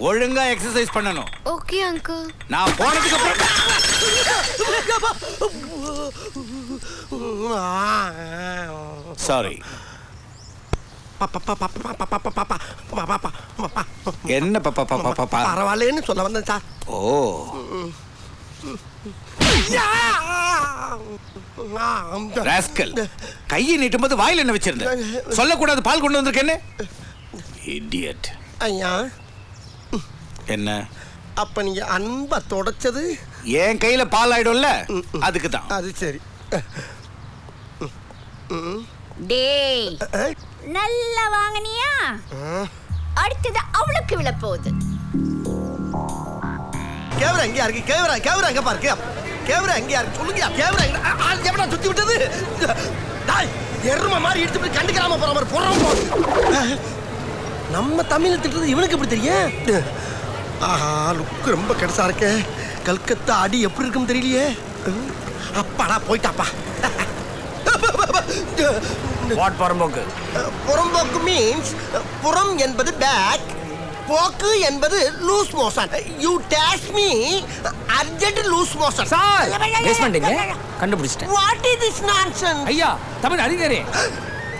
ஒழுங்கா எக்ஸசைஸ் பண்ணணும். Okay uncle. நான் போனதுக்கு அப்புறம் சாரி. என்ன பரவாயில்லன்னு சொல்ல வந்தேன் சார். ஓ ராஸ்கல், கையை நீட்டும்போது வாயில் என்ன வச்சிருந்த? சொல்லக்கூடாது பால் கொண்டு வந்திருக்கேன்னு. இடியட். ஐயா என்ன? அப்ப நீங்க அன்பா தொடச்சது என் கையில பால் ஆயிடும்ல, அதுக்கு தான். அது சரி. டேய் நல்லா வாங்குனியா? அடுத்தது அவளுக்கு விழ போகுது. கேவரா எங்கயா இருக்கு? கேவரா எங்க பாருக்கு? கேவரா எங்கயா இருக்கு சொல்லுங்க. கேவரா எவனா சுத்தி விட்டது? டாய் எருமை மாதிரி இடிச்சு போய் கண்டுக்கலாம போற மாதிரி போறோம். நம்ம தமிழ் திட்டுறது இவனுக்கு எப்படி தெரியும்? ஆஹா லுக்கு ரொம்ப கெடுசா இருக்க. கல்கத்தா அடி எப்படி இருக்குன்னு தெரியலையே. அப்பாடா போயிட்டாப்பா. வாட் புறம்போக்கு? புறம்போக்கு மீன்ஸ் புறம் என்பது பேக், போக்கு என்பது loose motion. You dash me urgent loose motion. Sir பேஸ்மெண்ட்ங்க கண்டுபிடிச்சிட்டேன். What is this nonsense? ஐயா தமிழ் அறிஞரே,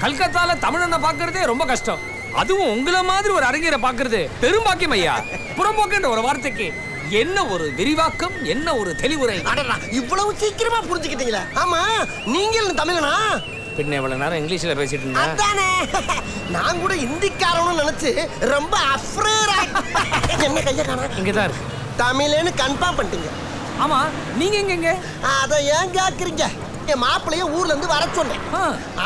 கல்கத்தால தமிழனை பார்க்கறதே ரொம்ப கஷ்டம். அதுவும் உங்கள மாதிரி ஒரு அறிஞரை பார்க்கறது பெரும்பாக்கியம் ஐயா. புறம்போக்குன்ற ஒரு வார்த்தைக்கு என்ன ஒரு விரிவாக்கம், என்ன ஒரு தெளிவுரை. அடடா இவ்வளவு சீக்கிரமா புரிஞ்சுக்கிட்டீங்களா? ஆமா நீங்க தமிழனா? பின்ன இவ்வளவு நேரம் இங்கிலீஷ்ல பேசிட்டு இருந்தேன். அதானே நான் கூட ஹிந்திக்காரன்னு நினைச்சு ரொம்ப அஃப்ரேரா. என்ன கைய காணா? இங்கதான் இருக்கு. தமிழ்னு கன்ஃபார்ம் பண்ணிட்டீங்க. ஆமா நீங்க எங்க? அத ஏன் கேக்குறீங்க? என் மாப்பிளைய ஊர்ல இருந்து வர சொன்னேன்.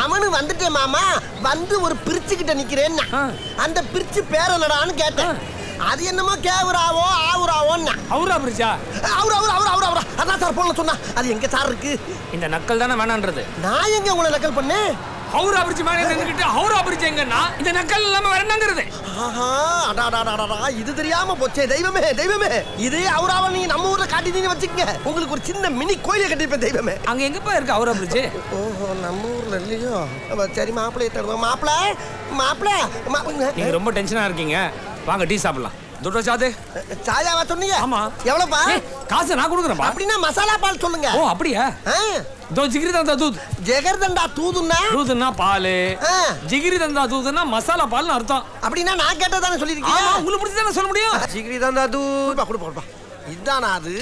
அவனு வந்துட்டே மாமா வந்து ஒரு பிரிச்சு கிட்ட நிக்கிறேன்னா அந்த பிரிச்சு பேர் என்னடான்னு கேட்டேன். அது என்னமோ கேவராவோ ஆவுராவோன்னா. அவுரா பிரிச்சா? அவுரா அதான் சார் போன சொன்னா. அது எங்க சார் இருக்கு? இந்த நக்கல் தானே வேணான்றது. நான் எங்க உங்களை நக்கல் பண்ணேன்? ஹவுரா பிரிட்ஜ் மேல நின்னுக்கிட்டு ஹவுரா பிரிட்ஜ் எங்கன்னா இந்த நக்கல் இல்லாம வேற என்னங்கிறது? ஆஹா அடாடாடாடா இது தெரியாம போச்சே. தெய்வமே தெய்வமே, இதே ஹவுராவை நீங்க நம்ம ஊர்ல காட்டிட்டீங்கன்னு வச்சுக்கங்க, உங்களுக்கு ஒரு சின்ன மினி கோயிலை கட்டிப்பேன். தெய்வமே அங்க எங்கப்பா இருக்கு ஹவுரா பிரிட்ஜ்? ஓஹோ நம்ம ஊர்ல இல்லையோ? சரி மாப்பிள்ளைய தருவோம். மாப்பிள்ள நீங்க ரொம்ப டென்ஷனா இருக்கீங்க, வாங்க டீ சாப்பிடலாம். துட்டோ சாதே சாயாவா சொன்னீங்க? ஆமா. எவ்வளவுப்பா? காசு நான் கொடுக்குறேன்ப்பா. அப்படின்னா மசாலா பால் சொல்லுங்க. ஓ அப்படியா? दो जिगरी दंदा दूध ஜெகர்தண்டா தூதுன்னா दूधனா பால், ஜிகிரி தந்தா दूधனா மசாலா பால்னு அர்த்தம். அப்படினா நான் கேட்டதானே சொல்லிருக்கீங்க. ஆமா உங்களுக்கு புரிஞ்சு தான சொல்ல முடியும். ஜிகிரி தந்தா दूध குடுப்பா. இதானா அது?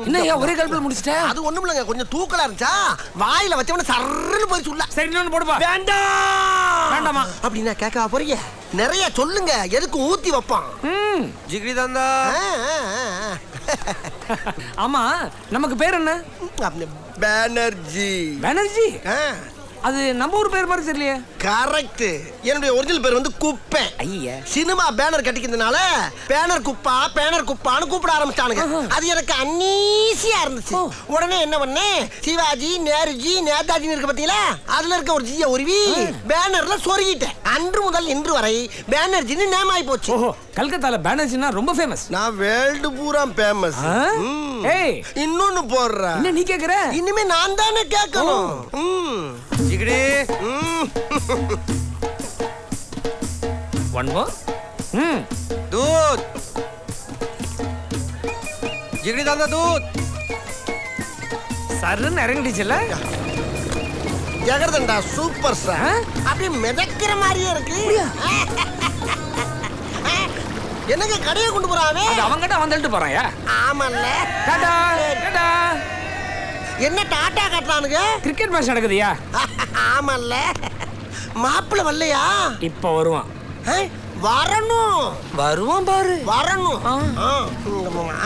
என்னையா ஒரே கல்பல முடிச்சிட்ட? அது ஒண்ணும் இல்லங்க, கொஞ்சம் தூக்கலா இருந்துச்சா வாயில வச்சவன சர்றன்னு போய் சுள்ள. சரி இன்னொன்னு போடுப்பா. வேண்டாமா அப்படினா கேட்கவா போறீங்க? நிறைய சொல்லுங்க, எதுக்கு ஊத்தி வைப்பான். ஜிகிரி தந்தா. ஆமா நமக்கு பேர் என்ன? பேனர்ஜி. பேனர்ஜி? அது நம்ம ஊர் பேர் மாதிரி தெரியலையே. கரெக்ட். என்னுடைய ஒரிஜினல் பேர் வந்து குப்பை. ஐயா சினிமா பேனர் கட்டிக்கிறதுனால பேனர் குப்பான்னு கூப்பிட ஆரம்பிச்சானுங்க. அது எனக்கு அன்னீசியா இருந்துச்சு. உடனே என்ன பண்ணேன், சிவாஜி நேதாஜி இருக்கு பாத்தீங்களா, அதுல இருக்க ஒரு ஜிய உருவி பேனர்ல சொருகிட்டேன். அன்று முதல் இன்று வரை பேனர்ஜின்னு நேம் ஆகி போச்சு. ஓஹோ கல்கத்தால பேனர்ஜினா ரொம்ப ஃபேமஸ். நான் வேர்ல்டு பூரா ஃபேமஸ். ஏய் இன்னொன்னு போடுறேன். என்ன நீ கேக்குற? இனிமே நான் தானே கேட்கணும். ஜிகிரி one more दूध जिगरी दादा दूध சரன் இறங்கிடுச்சுல. Jigarthanda super star. அப்படியே மிதக்கிற மாதிரியே இருக்கு. என்னங்க கடையை கொண்டு போறானே? அது அவங்கிட்ட வந்துட்டு போறாயா? ஆமால்ல. Tata tata. என்ன டாடா கட்டறானுங்க? கிரிக்கெட் மேட்ச் நடக்குதுயா? ஆமால்ல. மாப்பிள வரலையா? இப்ப வருவான். வருவான் பாரு. வரணும்.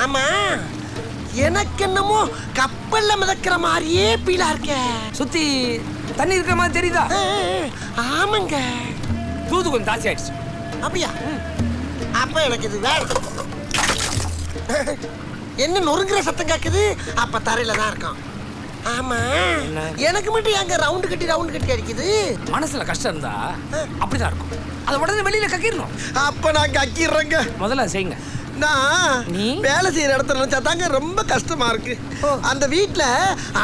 ஆமா எனக்கு என்னமோ கப்பல்ல மிதக்கிற மாதிரியே பீலா இருக்க. சுத்தி தண்ணி இருக்கிற மாதிரி தெரியுதா? ஆமாங்க. தூது கொஞ்சம் தாசி ஆயிடுச்சு. அப்படியா? அப்ப எனக்கு இது வேற. என்ன நொறுங்குற சத்தம் கேக்குது? அப்ப தரையில தான் இருக்கும். ஆமா எனக்கு மட்டும் எங்க ரவுண்ட் கட்டி அடிக்குது. மனசுல கஷ்டம் இருந்தா அப்படிதான் இருக்கும். அத உடனே வெளியில கக்கிரணும். அப்ப நான் கக்கிறேங்க. முதல்ல செய்யுங்க. நான் நீ? வேலை செய்யற இடத்துல நினைச்சா தாங்க ரொம்ப கஷ்டமா இருக்கு. அந்த வீட்டுல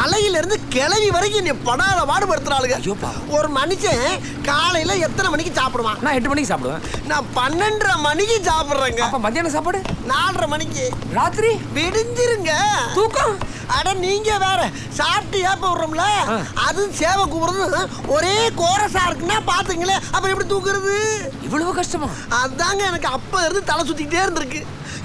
அலையில இருந்து கிளவி வரைக்கும் நீ படாத பாடுபடுத்துறாளுங்க. ஐயோப்பா. ஒரு மனுஷன் காலையில எத்தனை மணிக்கு சாப்பிடுவான்? நான் 8 மணிக்கு சாப்பிடுவேன். நான் 12:30 மணிக்கு சாப்பிடுறேங்க. அப்ப மத்தியான சாப்பாடு 4:30 மணிக்கு. ராத்திரி விடிஞ்சிருங்க. தூக்கம். அட நீங்க வேற சாப்பிட்டு ஏப்ப விடுறோம்ல, அது சேவை கூப்பிடுறது ஒரே கோரஸா இருக்குன்னா பாத்துங்களேன், அப்புறம் எப்படி தூக்குறது? இவ்வளவு கஷ்டமா? அதாங்க எனக்கு அப்ப இருந்து தலை சுத்திக்கிட்டே இருந்திருக்கு.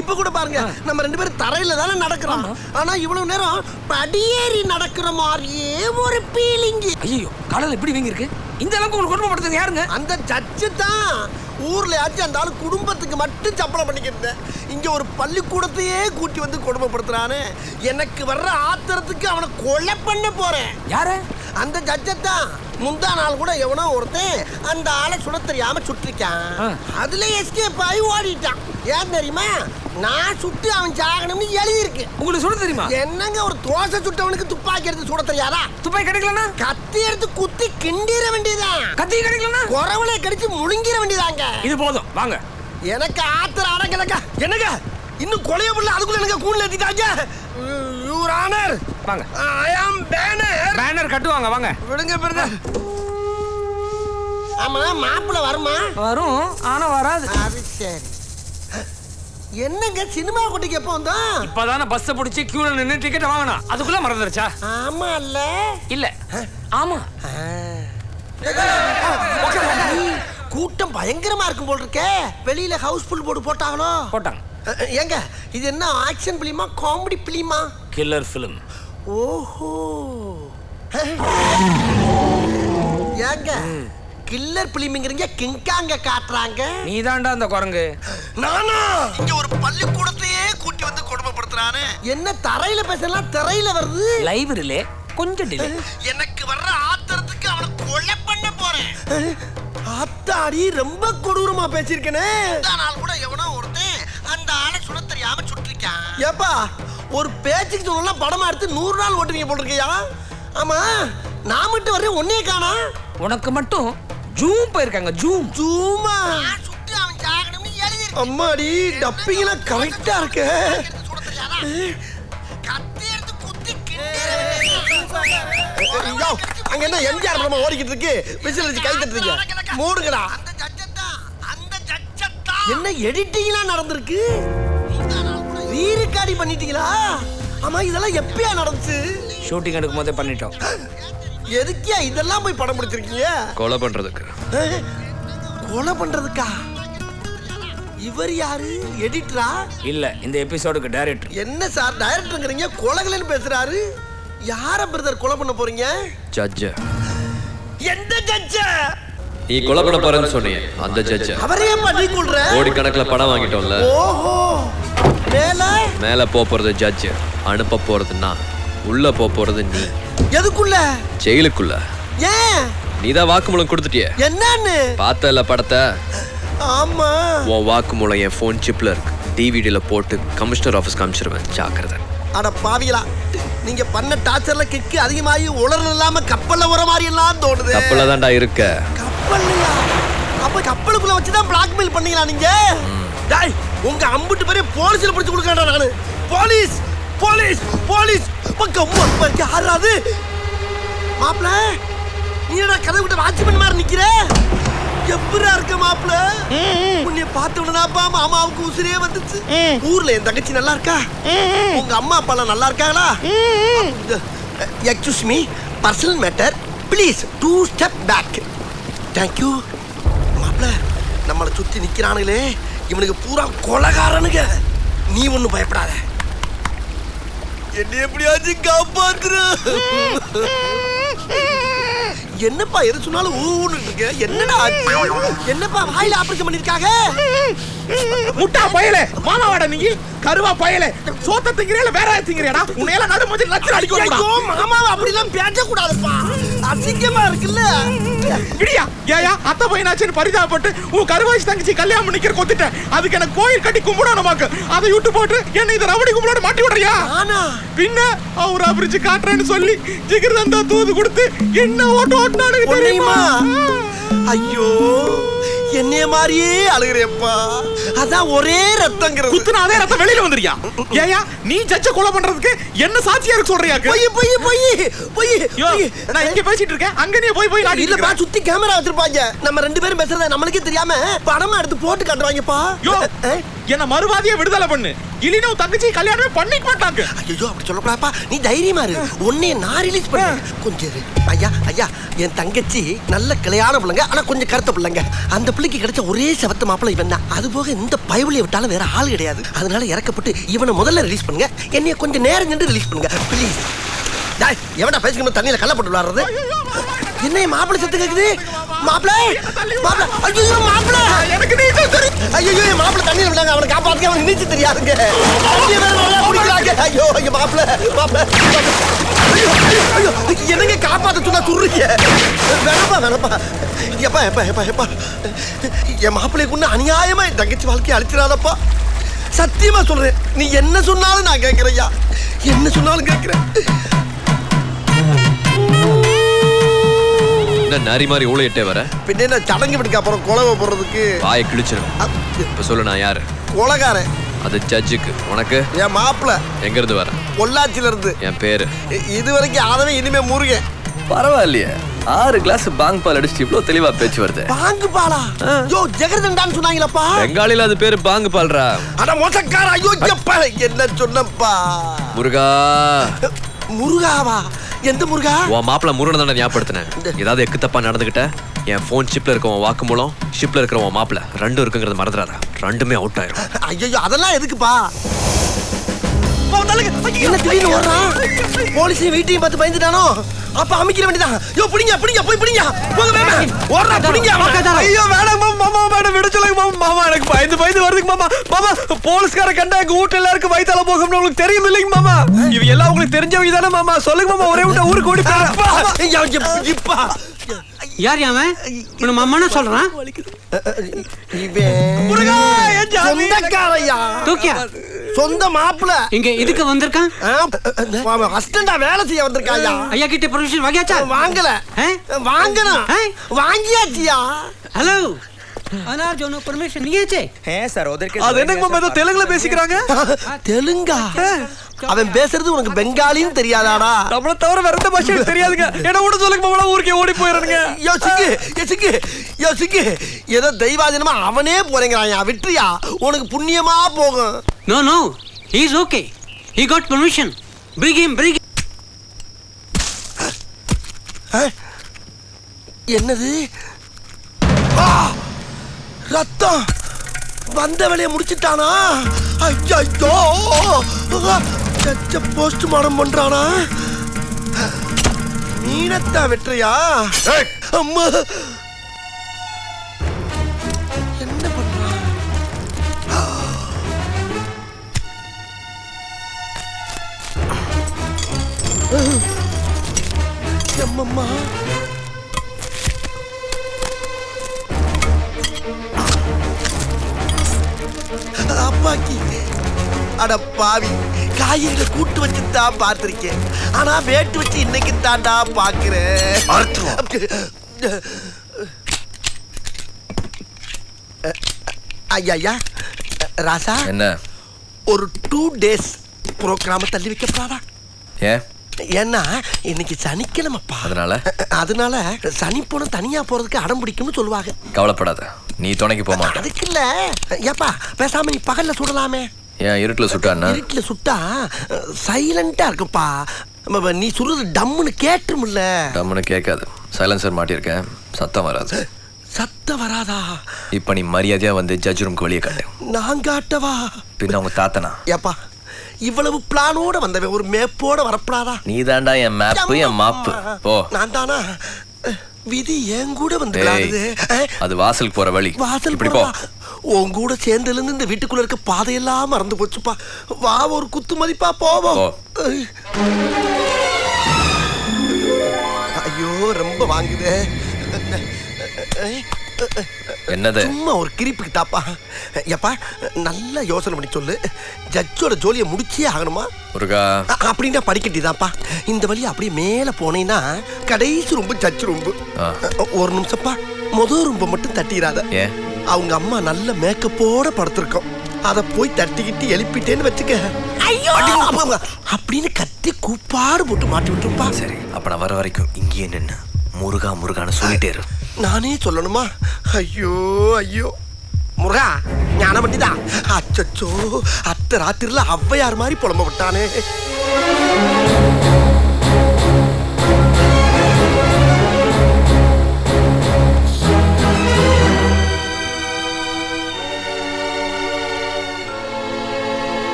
இப்ப கூட பாருங்க, நம்ம 2 பேரும் தரையில தானே நடக்கிறோம், ஆனா இவ்வளவு நேரம் படியேறி நடக்கிற மாதிரியே ஒரு ஃபீலிங். ஐயோ, காலையில இப்படி வீங்கி இருக்கு. இந்த அளவுக்கு உங்களுக்கு குடும்பப்படுத்துறது யாருங்க? அந்த ஜட்ஜு தான். ஊர்ல ஆச்சு அந்த ஆளு குடும்பத்துக்கு மட்டும் சப்பளம் பண்ணிக்கிட்டு இங்க ஒரு பள்ளிக்கூடத்தையே கூட்டி வந்து கொடுமைப்படுத்துறானே. எனக்கு வர்ற ஆத்திரத்துக்கு அவனை கொலை பண்ண போறேன். யாரு? அந்த ஜட்ஜத்தான். முந்தா நாள் கூட எவனோ ஒருத்தன் அந்த ஆளை சுட தெரியாம சுட்டிருக்கான். அதுல எஸ்கேப் ஆகி ஓடிட்டான். ஏன் தெரியுமா? நான் சுட்டு அவன் சாகணும்னு எழுதியிருக்கு. உங்களுக்கு சுட தெரியுமா? என்னங்க ஒரு தோசை சுட்டவனுக்கு துப்பாக்கி எடுத்து சுட தெரியாதா? துப்பாக்கி கிடைக்கலனா கத்தி எடுத்து குத்தி கிண்டிர வேண்டியதான். கத்தி கிடைக்கலனா குறவளை கடிச்சு முழுங்கிர வேண்டியதாங்க. இது போதும், வாங்க. எனக்கு ஆத்திர அடங்கலங்க. என்னங்க இன்னும் கொலைய புள்ள அதுக்குள்ள எனக்கு கூண்ல ஏத்திட்டாங்க. யுவர் ஆனர், வாங்க. ஐ அம் பேனர். பேனர் கட்டுவாங்க, வாங்க. விடுங்க பிரதர். ஆமா, மாப்பிள்ள வருமா? வரும், ஆனா வராது. அது சரி. என்னங்க சினிமா கூட்டிக்கு எப்போ வந்தா? இப்பதானே பஸ் பிடிச்சி கியூல நின்னு டிக்கெட் வாங்கணும். அதுக்குள்ள மறந்துருச்சா? ஆமா இல்ல இல்ல ஆமா. கூட்டம் பயங்கரமா இருக்கும் போல் இருக்கே. வெளியில ஹவுஸ்ஃபுல் போர்டு போட்டாங்களோ? போட்டாங்க. ஏங்க இது என்ன ஆக்ஷன் பிலிமா காமெடி பிலிமா? Killer film. ஓஹோ. ஏங்க கில்லர் பிலிம்ங்கறீங்க, கிங்காங்க காட்றாங்க. நீதான்டா அந்த குரங்கு. நானா? இங்க ஒரு பள்ளிக்கூடத்தையே கூட்டி வந்து கொடுமைப்படுத்துறானே. என்ன தரையில பேசலாம் திரையில வருது? லைவ் ரிலே கொஞ்சம் டிலே. எனக்கு வர்ற ஆத்திரத்துக்கு அவனை கொலை பண்ண போறேன். ஆத்தாடி ரொம்ப கொடூரமா பேசிருக்கனே. இந்த நாள் கூட எவனோ ஒருத்தன் அந்த ஆளை சுட தெரியாம சுட்டிருக்கான். ஏப்பா ஒரு பேச்சுக்கு சொல்லலாம் படமா எடுத்து 100 நாள் ஓட்டுவீங்க போல இருக்கியா? ஆமா, நான் மட்டும் வரேன், ஒன்னே காணா. உனக்கு மட்டும் ஜூம் போயிருக்காங்க. ஜூம். ஜூமா? சுட்டு அவன் சாகணும்னு எழுதிருக்கு. அம்மாடி டப்பிங்லாம் கரெக்ட்டா இருக்கு. கத்தி எடுத்து குத்தி கிண்டிர. அங்க என்ன எம்ஜிஆர் படமா ஓடிக்கிட்டு இருக்கு? விசில் வச்சு கை தட்டுறீங்க. மூடுங்கடா. என்ன எடிட்டிங்லாம் நடந்திருக்கு? ரீரெக்கார்டிங் பண்ணிட்டீங்களா? ஆமா, இதெல்லாம் எப்பயா நடந்துச்சு? ஷூட்டிங் எடுக்கும் போதே பண்ணிட்டோம். எதுக்கியா இதெல்லாம் போய் படம் பிடிச்சிருக்கீங்க? கொலை பண்றதுக்கு. கொலை பண்றதுக்கா? இவர் யாரு? எடிட்டரா? இல்ல, இந்த எபிசோடுக்கு டைரக்டர். என்ன சார் டைரக்டர்ங்கறீங்க, கொலைகளன்னு பேசுறாரு. யார பிரதர் கொலை பண்ண போறீங்க? ஜட்ஜ். எந்த ஜட்ஜ்? நீ கொலை பண்ண போறேன்னு சொன்னீங்க, அந்த ஜட்ஜ். அவரே பண்ணி கொள்ற. கோடிக்கணக்கில் பணம் வாங்கிட்டோம்ல. ஓஹோ. மேல போறது ஜட்ஜ், அனுப்ப போறதுன்னா உள்ள போறது நீ. எதுக்குள்ள? ஜெயிலுக்குள்ள. ஏன்? நீதான் வாக்குமூலம் கொடுத்துட்டிய. என்னன்னு? பார்த்தல படத்தை? ஆமா. உன் வாக்குமூலம் என் போன் சிப்ல இருக்கு. டிவிடில போட்டு கமிஷனர் ஆபீஸ் காமிச்சிருவேன், ஜாக்கிரதை. அட பாவிகளா, நீங்க பண்ண டார்ச்சர்ல கிக்கு அதிகமாகி உலர்ல இல்லாம கப்பல்ல வர மாதிரி எல்லாம் தோணுது. கப்பல்ல தான்டா இருக்க. கப்பல்லையா? அப்ப கப்பலுக்குள்ள வச்சுதான் பிளாக்மெயில் பண்ணீங்களா நீங்க? டேய், உங்க அம்புட்டு பேரே போலீஸ்ல பிடிச்சு கொடுக்கறடா நானு. போலீஸ் போலீஸ் போலீஸ் பக்கம் யாராவது? மாப்ள, நீ என்ன கதை விட்டு வாட்ச்மேன் மாதிரி நிக்கிற? எப்பரா இருக்க மாப்ள? உன்னை பார்த்த உடனேப்பா மாமாவுக்கு உசிரே வந்துச்சு. ஊர்ல என் தங்கச்சி நல்லா இருக்கா? உங்க அம்மா அப்பா எல்லாம் நல்லா இருக்காங்களா? Excuse me, personal matter, please 2 step back. Thank you. மாப்ள, நம்மளை சுத்தி நிக்கிறானுங்களே, இவனுக்கு பூரா கொலைகாரனுங்க. நீ ஒன்னும் பயப்படாத, என்ன எப்படியாச்சும் காப்பாத்துற. என்னப்பா எது சொன்னாலும் ஊன்னு இருக்க? என்னடா ஆச்சு? என்னப்பா வாயில ஆபரேஷன் பண்ணிருக்காங்க? முட்டா பயலே, மாமாவாட நீ கருவா பயலே, சோத்த திங்கறேல வேற திங்கறேடா. உன்னையெல்லாம் நடு மூஞ்சி லட்சம் அடிக்கும்டா. ஐயோ மாமாவை அப்படி எல்லாம் பேச கூடாதுப்பா, அசிங்கமா இருக்குல்ல. விடியா ஏயா அத்தை பையனாச்சுன்னு பரிதாபப்பட்டு உன் கருவாச்சி தங்கச்சி கல்யாணம் பண்ணிக்கிற கொத்துட்டேன். அதுக்கு எனக்கு கோயில் கட்டி கும்பிடணும் நமக்கு. அதை விட்டு போட்டு என்ன இதை ரவடி கும்பிட மாட்டி விடுறியா? பின்ன அவர் அபிரிச்சு காட்டுறேன்னு சொல்லி ஜிகிர்தந்தா தூது கொடுத்து என்ன ஓட்டு ஓட்டுனானு தெரியுமா? ஐயோ, என்னைய மாதிரியே அழுகிறேப்பா. அதான் ஒரே ரத்தங்கிறது. குத்துனா அதே ரத்தம் வெளியில வந்துறியா? ஏயா நீ ஜட்ஜ கொலை பண்றதுக்கு என்ன சாட்சியா இருக்கு சொல்றியா? போய் போய் போய் போய் யோ நான் இங்க பேசிட்டு இருக்கேன், அங்க நீ போய் போய் நாடி இல்லப்பா, சுத்தி கேமரா வச்சிருப்பாங்க. நம்ம ரெண்டு பேரும் பேசுறத நம்மளுக்கே தெரியாம படமா எடுத்து போட்டு காட்டுவாங்கப்பா. யோ என்ன மறுவாதியை விடுதலை பண்ணு, இல்லைன்னா உன் தங்கச்சி கல்யாணமே பண்ணிக்க மாட்டாங்க. ஐயோ அப்படி சொல்லக்கூடாப்பா, நீ தைரியமா இரு. உன்னைய நான் ரிலீஸ் பண்ணேன். கொஞ்சம் இரு. ஐயா ஐயா, என் தங்கச்சி நல்ல கிளையான பிள்ளைங்க, ஆனா கொஞ்சம் கருத்த பிள்ளைங்க. அந்த பிள்ளைக்கு கிடைச்ச ஒரே செவத்த மாப்பிள்ளை இவன் தான். அது போக இந்த பயவுளியை விட்டாலும் வேற ஆள் கிடையாது. அதனால இறக்கப்பட்டு இவனை முதல்ல ரிலீஸ் பண்ணுங்க, என்னைய கொஞ்சம் நேரம் சென்று ரிலீஸ் பண்ணுங்க ப்ளீஸ். டாய் எவன்டா பேசிக்கணும் தண்ணியில கல்ல போட்டு விளையாடுறது? என்ன மாப்பிள்ளை சத்து கேக்குது? மாப்பிள்ளை மாப்பிள்ளை, ஐயோ மாப்பிள்ளை, எனக்கு நீ தெரியும். ஐயோ மாப்பிள்ளை தண்ணியில விடாங்க, அவனை காப்பாத்துக்க, அவனுக்கு நீச்சல் தெரியாதுங்க. தண்ணியை வேற நல்லா குடிக்கிறாங்க. ஐயோ ஐயோ மாப்பிள்ளை மாப்பிள்ளை, ஐயோ ஐயோ என்னங்க காப்பாத்த சொன்னா துர்றீங்க. வேணப்பா வேணப்பா, எப்பா எப்பா எப்பா எப்பா, என் மாப்பிள்ளைக்குன்னு அநியாயமா என் தங்கச்சி வாழ்க்கையை அழிச்சிடாதப்பா. சத்தியமா சொல்றேன், நீ என்ன சொன்னாலும் நான் கேட்கிறேன்யா, என்ன சொன்னாலும் கேட்கிறேன். என்ன நாரி மாதிரி ஊழையிட்டே வர? பின்ன என்ன சடங்கு விடுக்க அப்புறம் குலவை போடுறதுக்கு வாயை கிழிச்சிடும். இப்ப சொல்லு, நான் யாரு? கொலகாரன். அது ஜட்ஜுக்கு. உனக்கு? என் மாப்பிள்ளை. எங்க இருந்து வர? பொள்ளாச்சியில இருந்து. என் பேரு இது வரைக்கும் ஆதவே, இனிமே முருகன். பரவாயில்லையே, 6 கிளாஸ் பாங் பால் அடிச்சு இவ்வளவு தெளிவா பேச்சு வருது. பாங்கு பாலா? யோ ஜெகர்தண்டான்னு சொன்னாங்களப்பா. பெங்காலில அது பேரு பாங்கு பால்ரா. அட மோசக்கார, ஐயோ எப்பா என்ன சொன்னப்பா? முருகா. முருகாவா? எந்த முருகா? உன் மாப்பிள்ள முருகனை தானே ஞாபகப்படுத்தினேன். ஏதாவது எக்கு தப்பா நடந்துகிட்ட என் போன் சிப்ல இருக்க உன் வாக்குமூலம், ஷிப்ல இருக்கிற உன் மாப்பிள்ள ரெண்டும் இருக்குங்கிறது மறந்துடாதா. ரெண்டுமே அவுட் ஆயிரும். ஐயோ அதெல்லாம் எதுக்குப்பா? என்ன திடீர்னு ஓடுறான்? போலீஸையும் வீட்டையும் பார்த்து பயந்துட்டானோ? அப்ப அமைக்கிற வேண்டியதான். யோ பிடிங்க பிடிங்க, போய் பிடிங்க, போங்க வேணாம், ஓடுறா பிடிங்க. ஐயோ வேணாம் மாமா, மேடம் விட சொல்லுங்க மாமா, எனக்கு பயந்து பயந்து வருதுங்க மாமா. மாமா போலீஸ்கார கண்டா எங்க வீட்டு எல்லாருக்கும் வயித்தால போகும்னு உங்களுக்கு தெரியும் இல்லைங்க மாமா? இவ எல்லாம் உங்களுக்கு தெரிஞ்சவங்க தானே மாமா? சொல்லுங்க மாமா, ஒரே விட்ட ஊருக்கு ஓடி போறேன். இப்பா யார் அவன்? உன மாமான்னு சொல்றான். சொந்தக்காரையா? தூக்கியா? சொந்த மாப்பிள்ள. இங்க இதுக்கு வந்திருக்கான்? அசிஸ்டண்டா வேலை செய்ய வந்திருக்காயா? ஐயா கிட்ட பெர்மிஷன் வாங்கியாச்சா? வாங்கல. வாங்கணும். வாங்கியாச்சியா? हेलो अनार जोनो परमिशन नहीं है है सर उधर के அது என்னங்க மாமா ஏதோ தெலுங்குல பேசிக்கறாங்க? தெலுங்கா? அவன் பேசுறது உனக்கு பெங்காலின்னு தெரியாதாடா? நம்மள தவிர வேற எந்த பாஷையும் தெரியாதுங்க. என்ன ஓட சொல்லுங்க மாமா, ஊருக்கே ஓடி போயிரணுங்க. யோசிக்கு ஏதோ தெய்வாதீனமா அவனே போறேங்கறாயா, விட்டுறியா? உனக்கு புண்ணியமா போகும். No no he is okay, he got permission, bring him bring. என்னது? ரத்தம் வந்த வேலையை முடிச்சிட்டானா? ஐயோ போஸ்ட்மார்டம் பண்றானா? மீனத்தா வெற்றியா? அம்மா என்ன பண்றான்? அம்மம்மா அப்பாக்கி. அட பாவி, காய்கறிகளை கூட்டு வச்சு தான் பார்த்திருக்கேன், ஆனா வேட்டு வச்சு இன்னைக்கு தாண்டா பாக்குறேன். ஐயா ராசா, என்ன ஒரு 2 days ப்ரோக்ராம தள்ளி வைக்கப்படாதா? ஏன்? ஏன்னா இன்னைக்கு சனிக்கிழமைப்பா. அதனால சனி போன தனியா போறதுக்கு அடம் பிடிக்கும்னு சொல்லுவாங்க. கவலைப்படாத, நீ துணைக்கு போக மாட்ட. அதுக்கு இல்ல ஏப்பா, பேசாம நீ பகல்ல சுடலாமே. ஏன் இருட்டுல சுட்டானா? இருட்டுல சுட்டா சைலண்டா இருக்குப்பா. நீ சொல்றது டம்முன்னு கேட்டுருமில்ல. டம்முன்னு கேட்காது, சைலன்சர் மாட்டியிருக்கேன், சத்தம் வராது. சத்தம் வராதா? இப்ப நீ மரியாதையா வந்து ஜட்ஜ் ரூம்க்கு வெளியே காட்டு. நான் காட்டவா? பின்ன உங்க தாத்தனா? ஏப்பா இவ்வளவு பிளானோட வந்தவன் ஒரு மேப்போட வரப்படாதா? நீ தாண்டா என் மேப்பு, என் மாப்பு. போ. நான் தானா? விதி என் கூட வந்து விளையாடுது. அது வாசலுக்கு போற வழி. வாசல் இப்படி போ. உன் கூட சேர்ந்ததுல இருந்து இந்த வீட்டுக்குள்ள இருக்க பாதையெல்லாம் மறந்து போச்சுப்பா. வா ஒரு குத்து மதிப்பா போவோம். ஐயோ ரொம்ப வாங்குதே. என்னது? சும்மா ஒரு கிரிப்புக்கு தாப்பா. எப்பா நல்லா யோசனை பண்ணி சொல்லு, ஜட்ஜோட ஜோலியை முடிச்சே ஆகணுமா? முருகா அப்படின்னா படிக்கட்டிதான்ப்பா. இந்த வழி அப்படியே மேல போனேன்னா கடைசி ரொம்ப ஜட்ஜ் ரொம்ப. ஒரு நிமிஷம்ப்பா, ரொம்ப மட்டும் தட்டிடாத. ஏன்? அவங்க அம்மா நல்ல மேக்கப்போட படுத்திருக்கோம். அத போய் தட்டிக்கிட்டு எழுப்பிட்டேன்னு வச்சுக்க, ஐயோ அப்படின்னு கத்தி கூப்பாடு போட்டு மாட்டி விட்டுருப்பா. சரி, அப்ப நான் வர வரைக்கும் இங்கேயே நின்று முருகா முருகான்னு சொல்லிட்டே இரு. நானே சொல்லணுமா? ஐயோ ஐயோ முருகா ஞான பண்ணிதான். அச்சோ அத்த ராத்திரில ஔவையார் மாதிரி புலம்ப விட்டானே.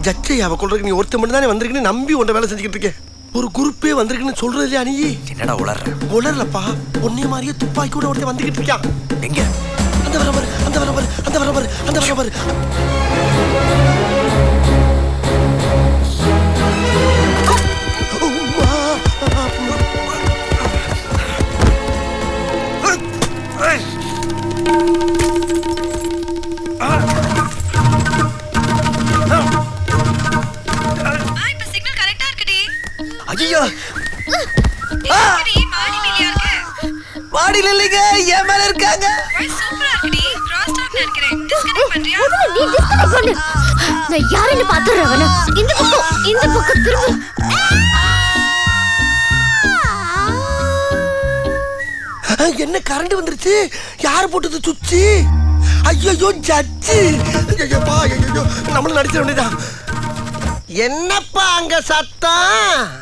ஜட்ஜை அவ கொள்றதுக்கு நீ ஒருத்த மட்டும் தானே வந்திருக்குன்னு நம்பி உன்னை வேலை செஞ்சுக்கிட்டு இருக்கேன். ஒரு குரூப்பே வந்திருக்குன்னு சொல்றது இல்லையா நீ? என்னடா உளர்ற? உளரலப்பா, ஒன்னே மாதிரியே துப்பாக்கி கூட ஒருத்த வந்துகிட்டு இருக்கான். எங்க? அந்த வரவர் அந்த வரவர் அந்த வரவர் அந்த வரவர். ஐயோ மாடியில் இல்லைங்க, என் மேல இருக்காங்க. நான் யாருன்னு பாத்துறேன். இந்த பக்கம் திரும்ப. என்ன கரண்ட் வந்துருச்சு? யாரு போட்டது சுச்சி? ஐயோ ஜட்ஜி, ஐயோப்பா ஐயோ, நம்மளும் நடிச்ச வேண்டியதான். என்னப்பா அங்க சத்தம்?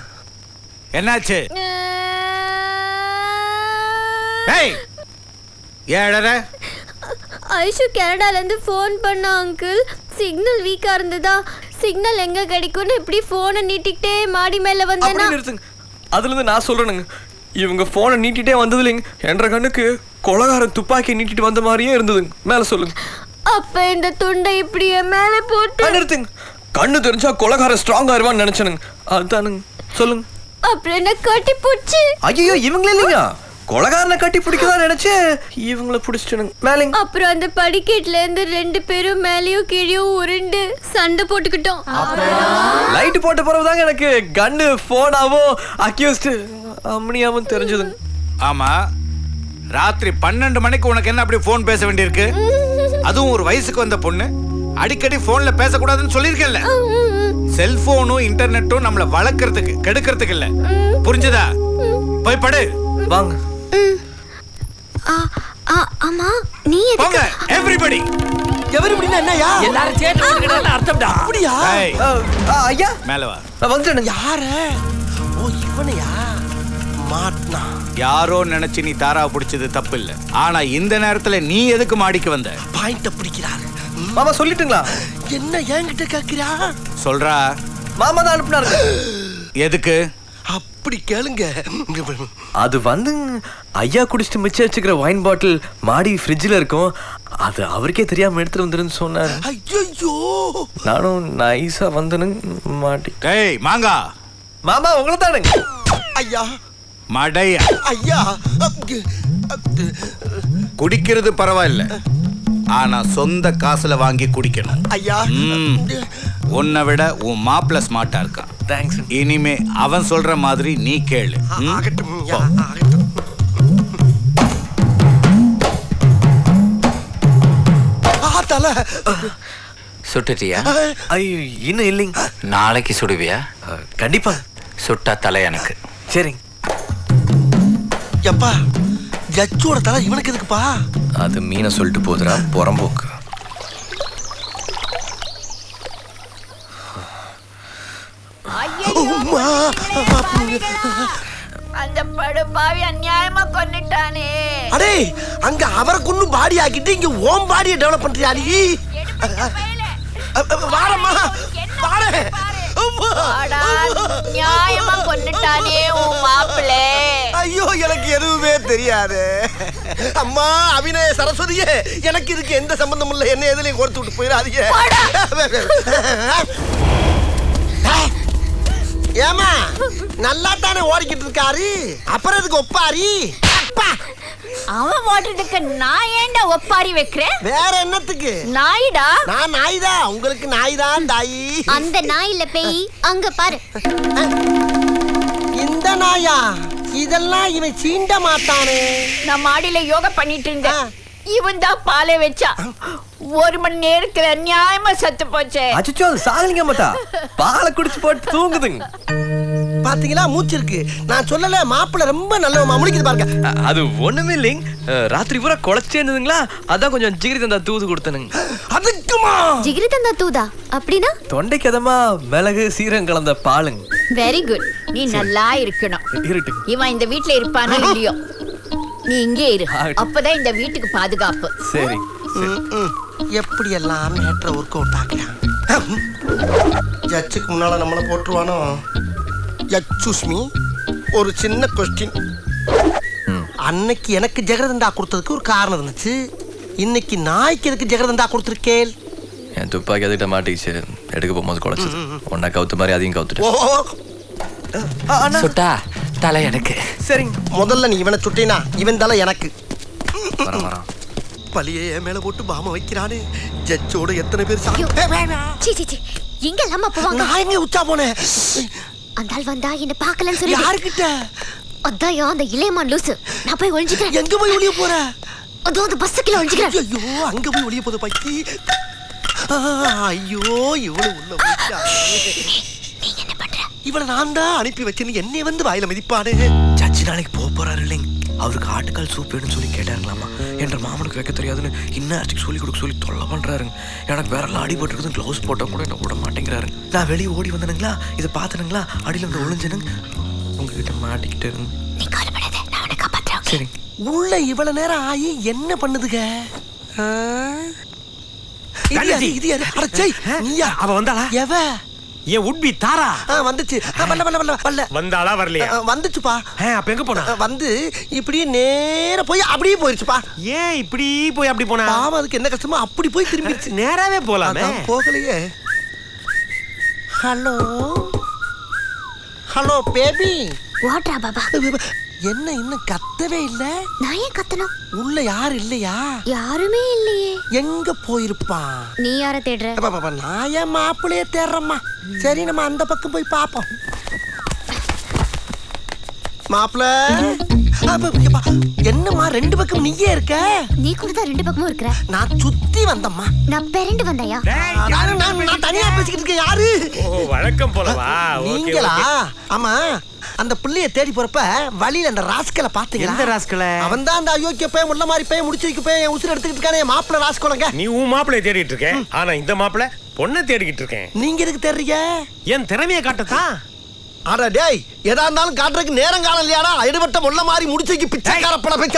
என்னாச்சு? ஏய் ஏடற? ஐஷு கனடால இருந்து ஃபோன் பண்ண அங்கிள். சிக்னல் வீக்கா இருந்ததா, சிக்னல் எங்க கிடைக்கும்னு இப்படி போனை நீட்டிக்கிட்டே மாடி மேல வந்தேனா. அதுல இருந்து நான் சொல்றேனுங்க, இவங்க போனை நீட்டிட்டே வந்தது இல்லைங்க, என்ற கண்ணுக்கு கொலகாரன் துப்பாக்கி நீட்டிட்டு வந்த மாதிரியே இருந்ததுங்க. மேல சொல்லுங்க. அப்ப இந்த துண்டை இப்படியே மேல போட்டு நிறுத்துங்க. கண்ணு தெரிஞ்சா கொலகாரன் ஸ்ட்ராங் ஆயிருவான்னு நினைச்சனுங்க, அதுதானுங்க. சொல்லுங்க. அப்புறம் என்ன கட்டி பிடிச்சி. ஐயோ இவங்களே இல்லைங்க, கொலகாரனை கட்டி பிடிக்கதான் நினைச்சு இவங்கள பிடிச்சிட்டனுங்க. மேலேங்க. அப்புறம் அந்த படிக்கட்டுல இருந்து 2 பேரும் மேலேயும் கீழேயும் உருண்டு சண்டை போட்டுக்கிட்டோம். லைட் போட்ட பிறகுதாங்க எனக்கு கன்னு போனாவோ அக்யூஸ்ட் அம்னியாவும் தெரிஞ்சதுங்க. ஆமா, ராத்திரி 12 மணிக்கு உனக்கு என்ன அப்படி போன் பேச வேண்டியிருக்கு? அதுவும் ஒரு வயசுக்கு வந்த பொண்ணு. அடிக்கடி போன்ல பேசக்கூடாதுன்னு சொல்லியிருக்கேன்ல. செல்போனும் இன்டர்நெட்டும் நம்மள வளர்க்கறதுக்கு கெடுக்கிறதுக்கு இல்ல, புரிஞ்சதா? போய் படு. வாங்க. ஆமா நீ போங்க எவரிபடி. எவரிபடினா என்னயா? எல்லாரும் சேர்ந்து வந்துக்கிட்டா அர்த்தம்டா. அப்படியா? ஏய் ஐயா மேல வா. நான் வந்துட்டேன். யார? ஓ இவனையா? மாட்னா யாரோ நினைச்சு நீ தாராவை பிடிச்சது தப்பு இல்ல. ஆனா இந்த நேரத்துல நீ எதுக்கு மாடிக்கு வந்த? பாயிண்ட பிடிக்கிறாரு. மாமா சொல்லிட்டுங்களா? என்ன என்கிட்ட கேக்குறா? சொல்றா. மாமா தான் அனுப்புனாருங்க. எதுக்கு? அப்படி கேளுங்க. அது வந்து ஐயா குடிச்சிட்டு மிச்சம் வச்சுக்கிற வைன் பாட்டில் மாடி ஃப்ரிட்ஜில் இருக்கும், அது அவருக்கே தெரியாம எடுத்துட்டு வந்துருன்னு சொன்னாரு. ஐயோ நானும் நைஸா வந்தனுங்க மாட்டி. டேய் மாங்கா. மாமா உங்களை தானுங்க. ஐயா மடையா. ஐயா குடிக்கிறது பரவாயில்ல, ஆனா சொந்த காசுல வாங்கி குடிக்கணும். ஐயா உன்னை விட உன் மாப்பிள்ள ஸ்மார்ட்டா இருக்கான். தேங்க்ஸ். இனிமே அவன் சொல்ற மாதிரி நீ கேளு. ஆகட்டும் ஆகட்டும். தல சுட்டுட்டியா? ஐயோ இன்னும் இல்லைங்க. நாளைக்கு சுடுவியா? கண்டிப்பா. சுட்டா தலை எனக்கு. சரிங்க. எப்பா ஜட்ஜோட தலை இவனுக்கு எதுக்குப்பா? அது மீனை சொல்லிட்டு போதுரா புறம்போக்கு. அந்த படுபாவி அநியாயமா கொன்னுட்டானே. அடே அங்க அவரை கொன்னு பாடி ஆக்கிட்டு இங்க ஓம் பாடியை டெவலப் பண்றியா நீ? வாரம்மா வாரே. நியாயமா கொன்னுட்டானே உன் மாப்பிள்ளை. ஐயோ எனக்கு எதுவுமே தெரியாது. அம்மா அபிநய சரஸ்வதியே, எனக்கு இதுக்கு எந்த சம்பந்தமும் இல்லை. என்ன எதுலயும் கொடுத்து விட்டு போயிடாதீங்க. ஏமா நல்லா தானே ஓடிக்கிட்டு இருக்காரு, அப்புறம் இதுக்கு ஒப்பாரி. அப்பா அவன் ஓட்டுறதுக்கு நான் ஏன்டா ஒப்பாரி வைக்கிறேன்? வேற என்னத்துக்கு? நாயிடா. நான் நாய்தான், உங்களுக்கு நாய்தான் தாயி. அந்த நாய் இல்ல பேய், அங்க பாரு. இந்த நாயா? இதெல்லாம் இவன் சீண்ட மாட்டானே. நான் மாடியில யோகா பண்ணிட்டு இருந்தேன். இவன் தான் பாலை வச்சா. 1 மணி நேரத்துல நியாயமா செத்து போச்சே. அச்சோ அது சாகலிங்க மாட்டா, பாலை குடிச்சு போட்டு தூங்குதுங்க. பாத்தீங்களா, மூச்சு இருக்கு. நான் சொல்லல, மாப்பிள்ள ரொம்ப நல்லவமா. முடிக்குது பாருங்க. அது ஒண்ணுமே இல்லைங்க, ராத்திரி பூரா குழச்சேன்னுதுங்களா, அதான் கொஞ்சம் ஜிகிரி தந்தா தூது கொடுத்தனுங்க. அதுக்குமா ஜிகிரி தந்தா தூதா அப்படின்னா? தொண்டைக்கு எதமா மிளகு சீரகம் கலந்த பாலுங்க. Very good. நீ நல்லா இருக்கணும். இருட்டு இவன் இந்த வீட்ல இருப்பானோ இல்லையோ, நீ இங்கே இரு. அப்பதான் இந்த வீட்டுக்கு பாதுகாப்பு. சரி. எப்படி எல்லாம் மேட்ரை ஒர்க் அவுட் ஆக்கலாம். ஜட்ஜுக்கு முன்னால நம்மளை போட்டுருவானோ. எக்ஸ்கியூஸ் மீ, ஒரு சின்ன கொஸ்டின். அன்னைக்கு எனக்கு ஜெகரதண்டா கொடுத்ததுக்கு ஒரு காரணம் இருந்துச்சு. இன்னைக்கு நாய்க்கு எதுக்கு ஜெகரதண்டா கொடுத்துருக்கேன்? என் துப்பாக்கி அதுக்கிட்ட மாட்டிக்கிச்சு, எடுக்க போகும்போது குழச்சது. ஒன்னா கவுத்து மாதிரி அதையும் கவுத்துட்டு. சுட்டா தலை எனக்கு. சரிங்க. முதல்ல நீ இவனை சுட்டினா இவன் தலை எனக்கு. வரேன். பழியே என் மேல போட்டு பாம வைக்கிறானே. ஜட்ஜோட எத்தனை பேர் சீ சீ சீ, எங்க அம்மா போவாங்க? நான் எங்க உச்சா போனேன்? அந்த ஆள் வந்தா என்ன பார்க்கலன்னு சொல்லி. யாருக்கிட்ட? அதான் அந்த இளையமான் லூசு. நான் போய் ஒளிஞ்சுக்கிறேன். எங்க போய் ஒளிய போற? அதோ அந்த பஸ்ஸுக்குள்ள ஒளிஞ்சுக்கிறேன். ஐயோ, அங்க போய் ஒளிய போத பக்கி. ஐயோ, இவ்வளவு உள்ள போயிட்டா. நீங்க என்ன பண்ற? இவளை நான் தான் அனுப்பி வச்சேன்னு என்னை வந்து வாயில மிதிப்பானே. சச்சி நாளைக்கு போறாரு இல்லைங்க, அவருக்கு ஆட்டுக்கால் சூப் வேணும்னு சொல்லி கேட்டாருங்களாமா. என்ற மாமனுக்கு வைக்க தெரியாதுன்னு இன்னும் சொல்லி கொடுக்க சொல்லி தொல்லை பண்றாருங்க. எனக்கு வேற எல்லாம் அடிபட்டு க்ளவுஸ் போட்டா கூட என்ன விட மாட்டேங்கிறாரு. நான் வெளியே ஓடி வந்தனுங்களா, இதை பார்த்தனுங்களா, அடியில் வந்து ஒளிஞ்சனுங்க, உங்ககிட்ட மாட்டிக்கிட்டு இருந்து. நீ கவலைப்படாத, நான் உன்னை காப்பாத்துறேன். சரி. உள்ள இவ்வளவு நேரம் ஆகி என்ன பண்ணுதுங்க? இது யாரு? அட சை, நீயா? அவ வந்தாளா? எவ? ஏன் உட்பி தாரா வந்துச்சு. வல்ல வந்தாளா வரலையா? வந்துச்சுப்பா. அப்ப எங்க போனா? வந்து இப்படியே நேரா போய் அப்படியே போயிருச்சுப்பா. ஏன் இப்படி போய் அப்படி போனா? பாவம், அதுக்கு என்ன கஷ்டமோ அப்படி போய் திரும்பிடுச்சு. நேராவே போலாமே. போகலையே. Hello hello baby. வாட்ரா பாபா? என்ன இன்னும் கத்தவே இல்ல? நான் ஏன் கத்தணும்? உள்ள யாரு இல்லையா? யாருமே இல்லையே. எங்க போயிருப்பான்? நீ யார தேடுற? நான் என் மாப்பிள்ளைய தேடுறேம்மா. சரி, நம்ம அந்த பக்கம் போய் பாப்போம். மாப்பிள்ள, என்னம்மா 2 பக்கம் நீயே இருக்க? நீ கூட தான் 2 பக்கமும் இருக்கற. நான் சுத்தி வந்தம்மா. நான் பெரண்டு வந்தயா? நான் தனியா பேசிக்கிட்டு இருக்கேன். யாரு? ஓ, வழக்கம் போலவா? நீங்களா? ஆமா, அந்த பிள்ளைய தேடி போறப்ப வழியில அந்த ராஸ்கலை பாத்தீங்களா? எந்த ராஸ்கலை? அவன் தான் அந்த அயோக்கிய பையன், முள்ள மாதிரி பையன், முடிச்சு வைக்க பையன், உசுர எடுத்துக்கிட்டு இருக்கானே. மாப்பிள்ள ராஸ்கோலங்க. நீ உன் மாப்பிளைய தேடிட்டு இருக்க, ஆனா இந்த மாப்பிள பொண்ணை தேடிக்கிட்டு இருக்கேன். நீங்க எதுக்கு தேடுறீங்க? என் திறமையை காட்டத்தான். அட டேய், எதா இருந்தாலும் காட்டுறதுக்கு நேரம் காலம் இல்லையாடா? எடுபட்ட முள்ள மாதிரி முடிச்சு வைக்க பிச்சைக்கார பட பேச்ச.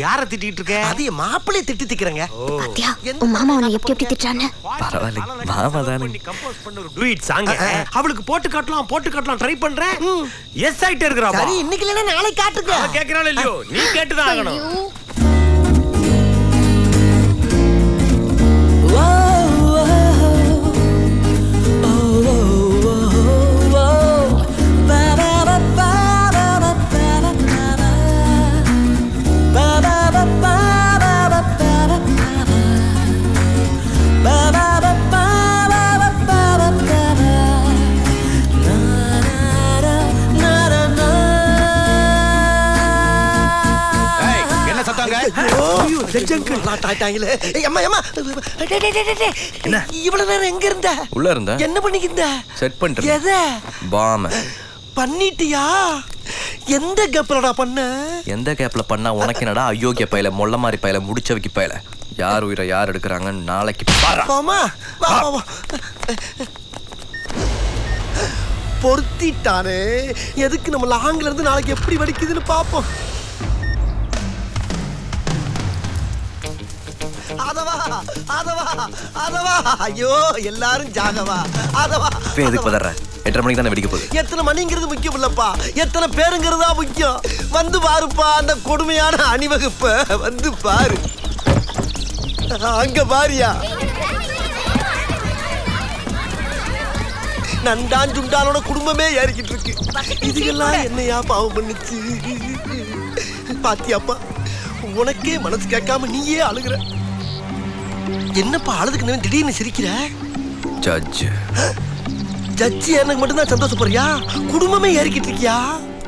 யார திட்டிட்டு இருக்க? அது மாப்பிளைய திட்டுறேங்க. பாத்தியா உன் மாமா உன்னை எப்படி திட்டுறானே? பரவாயில்லை, மாமா தானே. கம்போஸ் பண்ண ஒரு டுயட் சாங் அவளுக்கு போட்டு காட்டலாம் ட்ரை பண்றேன். எஸ் ஆயிட்டே இருக்கறா. சரி, இன்னைக்கு இல்லனா நாளைக்கு காட்டுங்க. கேக்குறானே இல்லையோ, நீ கேட்டு தான் ஆகணும். இவ்வளவு நேரம் எங்க இருந்த? உள்ள இருந்த. என்ன பண்ணிக்கிட்ட? செட் பண்ணிட்டு. எத? பாம் பண்ணிட்டியா? எந்த கேப்லடா பண்ண? எந்த கேப்ல பண்ணா உனக்கு என்னடா? அயோக்கிய பையல, மொள்ள மாதிரி பையல, முடிச்சவைக்கு பையல. யார் உயிரை யார் எடுக்கிறாங்கன்னு நாளைக்கு பாரு. போமா, வா வா வா. பொருத்திட்டானே. எதுக்கு நம்ம லாங்ல இருந்து நாளைக்கு எப்படி வடிக்குதுன்னு பாப்போம். அதவா அதவா அதவா. ஐயோ, எல்லாரும் ஜாகவா. அதவா. எதுக்கு பதற? 8:30 மணிக்கு தானே வெடிக்க போகுது. எத்தனை மணிங்கிறது முக்கியம் இல்லப்பா, எத்தனை பேருங்கிறதா முக்கியம். வந்து பாருப்பா அந்த கொடுமையான அணிவகுப்ப. வந்து பாரு. அங்க பாரியா, நண்டான் சுண்டானோட குடும்பமே ஏறிக்கிட்டு இருக்கு. இதுக்கெல்லாம் என்னையா பாவம் பண்ணுச்சு? பாத்தியாப்பா, உனக்கே மனசு கேட்காம நீயே அழுகுற. என்னப்பா அழுதுக்கு திடீர்னு சிரிக்கிற? ஜட்ஜ் ஜட்ஜி எனக்கு மட்டும்தான் சந்தோஷப்படுறியா? குடும்பமே ஏறிக்கிட்டு இருக்கியா?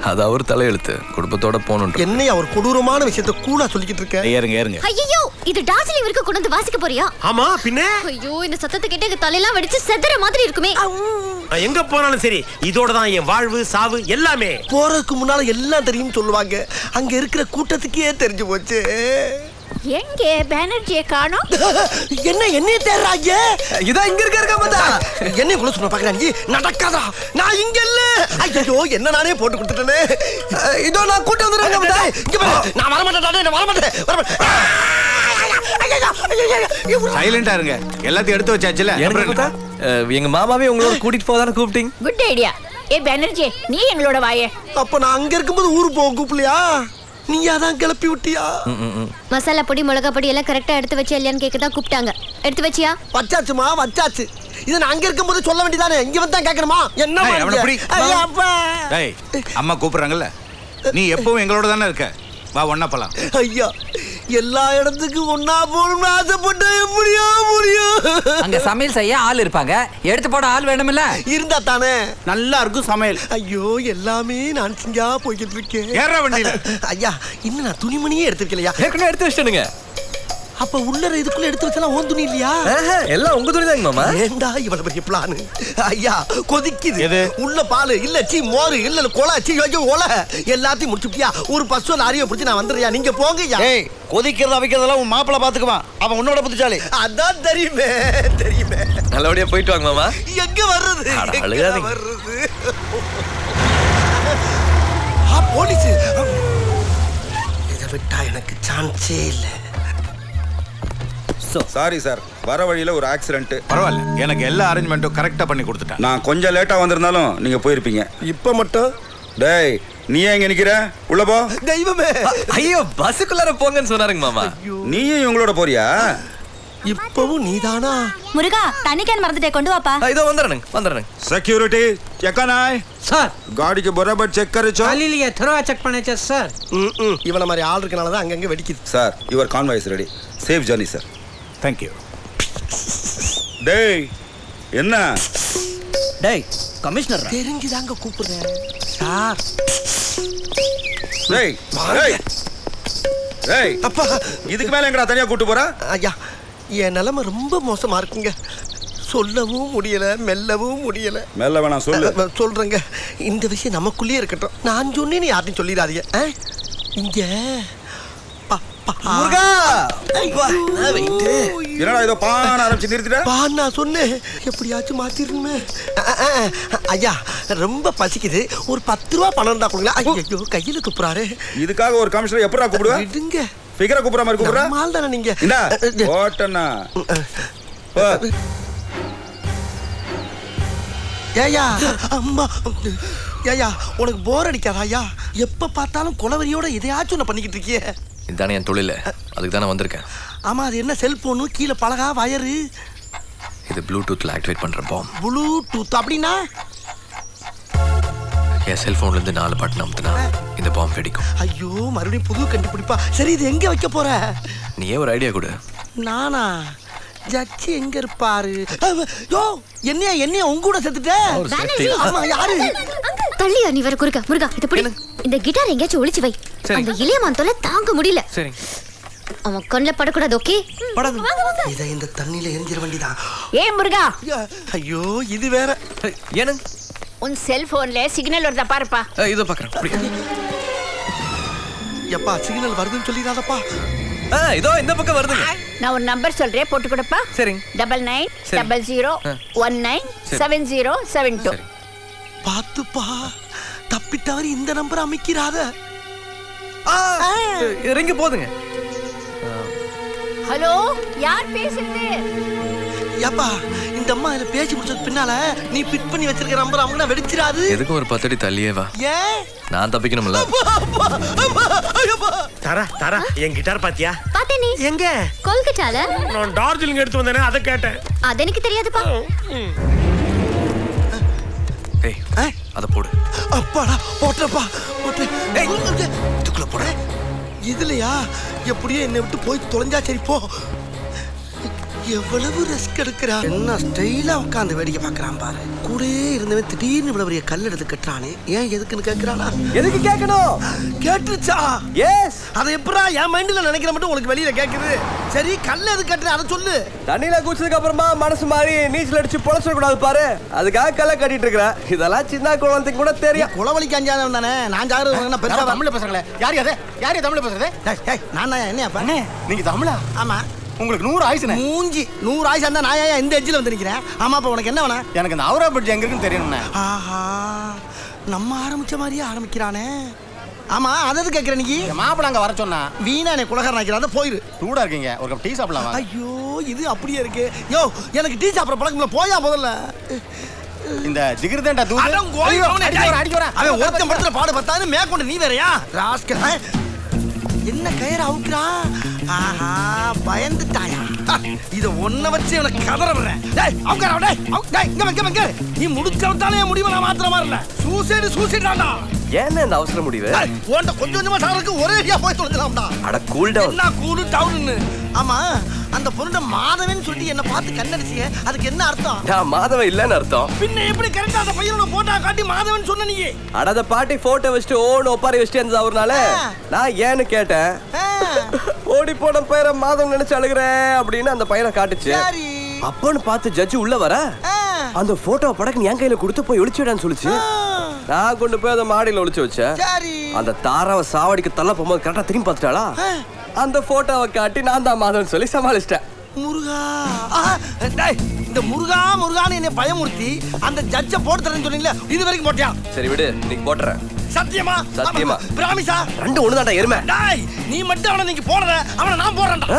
அது அவர் தலையெழுத்து. குடும்பத்தோட போகணும். என்னையா ஒரு கொடூரமான விஷயத்த கூலா சொல்லிக்கிட்டு இருக்க? ஏறுங்க. ஐயோ, இது டார்ஜிலிங் வரைக்கும் கொண்டு வந்து வாசிக்க போறியா? ஆமா பின்ன. ஐயோ, இந்த சத்தத்தை கேட்டு எங்க தலையெல்லாம் வெடிச்சு செதற மாதிரி இருக்குமே. நான் எங்க போனாலும் சரி, இதோட தான் என் வாழ்வு சாவு எல்லாமே. போறதுக்கு முன்னால எல்லாம் தெரியும் சொல்லுவாங்க. அங்க இருக்கிற கூட்டத்துக்கே தெரிஞ்சு போச்சு. எங்கே பானர்ஜியை காணோம்? என்னைய தேடுறாங்க? இதான் இங்க இருக்க மதா. என்னைய கூட சொல்ல பாக்குறாங்க. நடக்காதா? நான் இங்க இல்ல. ஐயோ, என்ன நானே போட்டு கொடுத்துட்டேனே. இதோ நான் கூட்டி வந்துடுறேன் மதா. இங்க பாரு, நான் வர மாட்டேன். நான் வர மாட்டேன். சைலண்டா இருங்க. எல்லாத்தையும் எடுத்து வச்சாச்சுல. எங்க மாமாவே உங்களோட கூட்டிட்டு போதானே கூப்பிட்டீங்க. Good idea. ஏ பானர்ஜி, நீ எங்களோட வாயே. அப்ப நான் அங்க இருக்கும்போது ஊருக்கு போக கூப்பிடலையா? நீயா தான் கிளப்பி விட்டியா? மசாலா பொடி மிளகா பொடி எல்லாம் கரெக்டா எடுத்து வச்சு இல்லையான்னு கேட்க தான் கூப்பிட்டாங்க. எடுத்து வச்சியா? வச்சாச்சுமா, வச்சாச்சு. இது நான் அங்க இருக்கும்போது சொல்ல வேண்டியதானே? இங்க வந்து தான் கேட்கணுமா? என்ன அம்மா கூப்பிடுறாங்கல்ல. நீ எப்பவும் எங்களோட தானே இருக்க. வா ஒன்னா போலாம். ஐயா, எல்லா இடத்துக்கும் ஒன்னா போகணும்னு ஆசைப்பட்டா எப்படியா முடியும்? அங்க சமையல் செய்ய ஆள் இருப்பாங்க, எடுத்து போட ஆள் வேணும்ல. இருந்தா தானே நல்லா இருக்கும் சமையல். ஐயோ, எல்லாமே நான் செஞ்சா போய்கிட்டு இருக்கேன். ஏற வண்டியில. ஐயா, இன்னும் நான் துணிமணியே எடுத்துக்கலையா? ஏற்கனவே எடுத்து வச்சிட்டேனுங்க. அப்ப உள்ள இதுக்குள்ள எடுத்து வச்சலாம் ஓன் துணி இல்லையா? எல்லாம் உங்க துணி தாங்க மாமா. ஏண்டா இவ்வளவு பெரிய பிளான்? ஐயா, கொதிக்குது. எது? உள்ள பால் இல்ல, சீ மோர் இல்ல, கொலை சீ ஐயோ ஒலை எல்லாத்தையும் முடிச்சுட்டியா? ஒரு பஸ்ஸோ லாரியோ பிடிச்சி நான் வந்துடுறியா? நீங்க போங்கய்யா. ஏய், கொதிக்கிறத வைக்கிறதெல்லாம் உன் மாப்பிள்ள பாத்துக்குவான். அவன் உன்னோட புத்திசாலி. அதான் தெரியுமே. நல்லபடியா போயிட்டு வாங்க மாமா. எங்க வர்றது? அழுகாதீங்க. போலீஸ். இதை விட்டா எனக்கு சான்ஸே இல்லை. சாரி சார், வர வழியில ஒரு ஆக்சிடென்ட். பரவாயில்ல, எனக்கு எல்லா அரேஞ்ச்மெண்ட்டும் கரெக்டா பண்ணி கொடுத்துட்டேன். நான் கொஞ்சம் லேட்டா வந்திருந்தாலும் நீங்க போயிருப்பீங்க. இப்ப மட்டும் டேய், நீ ஏன் இங்க நிக்கிற? உள்ள போ. தெய்வமே. ஐயோ, பஸ்ஸுக்குள்ளார போங்கன்னு சொன்னாருங்க மாமா. நீயும் இவங்களோட போறியா? இப்பவும் நீதானா? முருகா, தண்ணி கேன் மறந்துட்டே, கொண்டு வாப்பா. இதோ வந்துடுறேங்க. सिक्योरिटी चेक नाय सर, गाड़ी के बराबर चेक करे छो. खाली लिए थोड़ा चेक பண்ணே சார். இவன மாதிரி ஆள் இருக்கனால தான் அங்கங்க வெடிக்குது. Sir, your convoy is ready. Safe journey sir. Thank you. டேய், என்ன? டேய், கமிஷனர் தெரிஞ்சுதாங்க கூப்பிடுறேன் சார். டேய், டேய். டேய், அப்பா, இதுக்கு மேல எங்கடா தனியா கூட்டி போற? ஐயா, என் நிலைமை ரொம்ப மோசமா இருக்குங்க. சொல்லவும் முடியல, மெல்லவும் முடியல. மெல்ல வேணாம், சொல்லு. சொல்றேங்க. இந்த விஷயம் நமக்குள்ளேயே இருக்கட்டும். நான் சொன்னேன்னு யார்ட்டையும் சொல்லிடாதீங்க. இங்க முருகா, என்னடா இதோ பான ஆரம்பிச்சு நிறுத்திட்ட? பான் நான் சொன்னேன், எப்படியாச்சும் மாத்திருமே. ஐயா, ரொம்ப பசிக்குது. ஒரு 10 ரூபா பணம் தான் கொடுங்களா? ஐயோ, கையில துப்புறாரு. இதுக்காக ஒரு கமிஷனர் எப்படா கூப்பிடுவா? விடுங்க. ஃபிகரா கூப்பிடுற மாதிரி கூப்பிடுற? மால் தானே நீங்க. இந்தா ஓட்டனா. ஏயா, அம்மா, ஏயா, உனக்கு போர் அடிக்காதா? ஐயா, எப்ப பார்த்தாலும் குலவரியோட எதையாச்சும் ஒன்று பண்ணிக்கிட்டு இருக்கியே. இதானே என் தொழில், அதுக்கு தானே வந்திருக்கேன். ஆமா, அது என்ன செல்போனு, கீழே பலகா, வயரு? இது ப்ளூடூத்ல ஆக்டிவேட் பண்ற பாம். ப்ளூடூத் அப்படின்னா? என் செல்போன்ல இருந்து 4 பட்டன் அமுத்துனா இந்த பாம் வெடிக்கும். ஐயோ, மறுபடியும் புது கண்டுபிடிப்பா. சரி, இது எங்க வைக்க போற? நீயே ஒரு ஐடியா கொடு. நானா? ஜட்ஜி எங்க இருப்பாரு? யோ, என்னைய உங்க கூட செத்துட்ட? ஆமா, யாரு? தள்ளியா நீ வர குறுக்க. முருகா, இது பிடி. இந்த கிட்டார் எங்கேயாச்சும் ஒளிச்சு வை. அந்த இளையமான் தொல்லை தாங்க முடியல. சரி, அவன் கண்ணுல படக்கூடாது. ஓகே, இத இந்த தண்ணியில எரிஞ்சிர வேண்டியதான். ஏ முருகா, ஐயோ, இது வேற. ஏனுங்க? உன் செல்போன்ல சிக்னல் வருதா பாருப்பா. இதோ பாக்குறேன். எப்பா, சிக்னல் வருதுன்னு சொல்லிடாதப்பா. இதோ இந்த பக்கம் வருதுங்க. நான் ஒரு நம்பர் சொல்றேன், போட்டு கொடுப்பா. சரிங்க. 9900197072. பாத்துப்பா, தப்பித்தவரி இந்த நம்பர் அமைக்கிறாத. இறங்கி போதுங்க. ஹலோ, யார் பேசுறது? ஏப்பா, இந்த அம்மா இதுல பேசி முடிச்சது பின்னால நீ பிட் பண்ணி வச்சிருக்க நம்பர் அவங்க வெடிச்சிராது. எதுக்கு ஒரு 10 அடி தள்ளியே வா. ஏன்? நான் தப்பிக்கணும்ல. தாரா, என் கிட்டார் பாத்தியா? பாத்தே. நீ எங்க? கொல்கட்டால. நான் டார்ஜிலிங் எடுத்து வந்தேனே, அத கேட்டேன். அது எனக்கு தெரியாதுப்பா. ஏய், அத போடு. அப்பாடா, போட்டப்பா, போட்டு. இதுக்குள்ள போடு. இதுலயா எப்படியோ என்னை விட்டு போய் தொலைஞ்சா சரி போ. எவ்வளவு ரிஸ்க் எடுக்கிறா, என்ன ஸ்டைலா உட்காந்து வேடிக்கை பார்க்கறான் பாரு. கூடயே இருந்தவன் திடீர்னு இவ்வளவு பெரிய கல் எடுத்து கட்டுறானே, ஏன் எதுக்குன்னு கேட்கறானா? எதுக்கு கேட்கணும்? கேட்டுச்சா? எஸ். அதை எப்படா என் மைண்ட்ல நினைக்கிற மட்டும் உங்களுக்கு வெளியில கேக்குது? சரி கல் எதுக்கு கட்டுற அதை சொல்லு. தண்ணியில குடிச்சதுக்கு அப்புறமா மனசு மாறி நீச்சல் அடிச்சு பொழச்சிட கூடாது பாரு, அதுக்காக கல்ல கட்டிட்டு இருக்கிறேன். இதெல்லாம் சின்ன குழந்தைக்கு கூட தெரியும். குளவழிக்கு அஞ்சாதவன் தானே. நான் ஜாகிரதை பெருசா தமிழ்ல பேசுறேன். யார் அது? யார் தமிழ்ல பேசுறது? நான் என்ன பண்ண? நீங்க தமிழா? ஆமா. உங்களுக்கு 100 ஆயுசுனே. மூஞ்சி 100 ஆயுசு இருந்தா நான் ஏன் இந்த எட்ஜில் வந்து நிக்கிறேன்? ஆமா, அப்ப உனக்கு என்ன வேணும்? எனக்கு இந்த அவுரா பிரிட்ஜ் எங்க இருக்குன்னு தெரியணும்ண்ணே. ஆஹா, நம்ம ஆரம்பிச்ச மாதிரியே ஆரம்பிக்கிறானே. ஆமா, அதாவது கேட்கிற நீ மாப்பிள்ள அங்க வர சொன்னா வீணா நீ குலகாரன் ஆக்கிறான். போயிரு. சூடா இருக்கீங்க, ஒரு கப் டீ சாப்பிடலாம். ஐயோ, இது அப்படியே இருக்கு. யோ, எனக்கு டீ சாப்பிட பழக்கம் இல்ல, போயா முதல்ல. இந்த ஜிகிர்தேண்டா தூது அவன் ஒருத்தன் படத்துல பாடு பார்த்தாரு, மேற்கொண்டு நீ வேறயா ராஸ்கல். என்ன கயிறு அவுக்குறா? ஆஹா, பயந்துட்டாயா? இத ஒன்ன வச்சு எனக்கு கதற விடுறேன். டேய் அவுக்குறா, டேய் டேய் இங்க நீ முடிச்சவட்டாலே முடிவு நான் மாத்திர மாதிரில. சூசைடாடா. ஏன்னா இந்த அவசர முடிவு? ஓண்ட கொஞ்சம் கொஞ்சமா சாருக்கு ஒரே ஏரியா போய் தொலைஞ்சலாம்டா. அட கூல் டவுன். என்ன கூல் டவுன்னு? ஆமா, அந்த பொண்ணு மாதவன் சொல்லி என்ன பார்த்து கண்ணடிச்சியே, அதுக்கு என்ன அர்த்தம்? நான் மாதவன் இல்லன்னு அர்த்தம். பின்ன எப்படி கரெக்ட்டா அந்த பையனோட போட்டோ காட்டி மாதவன் சொன்ன நீ? அட பாட்டி போட்டோ வச்சுட்டு ஓன் ஒப்பாரி வச்சுட்டு இருந்தது அவர்னால நான் ஏன்னு கேட்டேன். ஓடி போன பையனை மாதவன் நினைச்சு அழுகிறேன் அப்படின்னு அந்த பையனை காட்டுச்சு. அப்பன்னு பார்த்து ஜட்ஜு உள்ள வர அந்த போட்டோ படக்கு என் கையில கொடுத்து போய் ஒளிச்சுடான்னு சொல்லிச்சு. நான் கொண்டு போய் அந்த மாடியில ஒளிச்சு வச்சேன். அந்த தாராவை சாவடிக்கு தள்ள போகும்போது கரெக்டா திரும்பி பார்த்துட்டாளா, அந்த போட்டோவை காட்டி நான் தான் மாதவன் சொல்லி சமாளிச்சிட்டேன். முருகா, இந்த முருகான்னு என்னை பயமுறுத்தி அந்த ஜட்ஜ போட்டு தரேன்னு சொன்னீங்களே, இது வரைக்கும் போட்டியா? சரி விடு, நீங்க போட்டுறேன். சத்தியமா? சத்தியமா. பிராமிஸா? ரெண்டு ஒண்ணுதான்டா எருமை. டேய், நீ மட்டும் அவனை நீங்க போடுற, அவனை நான் போடுறேன்டா.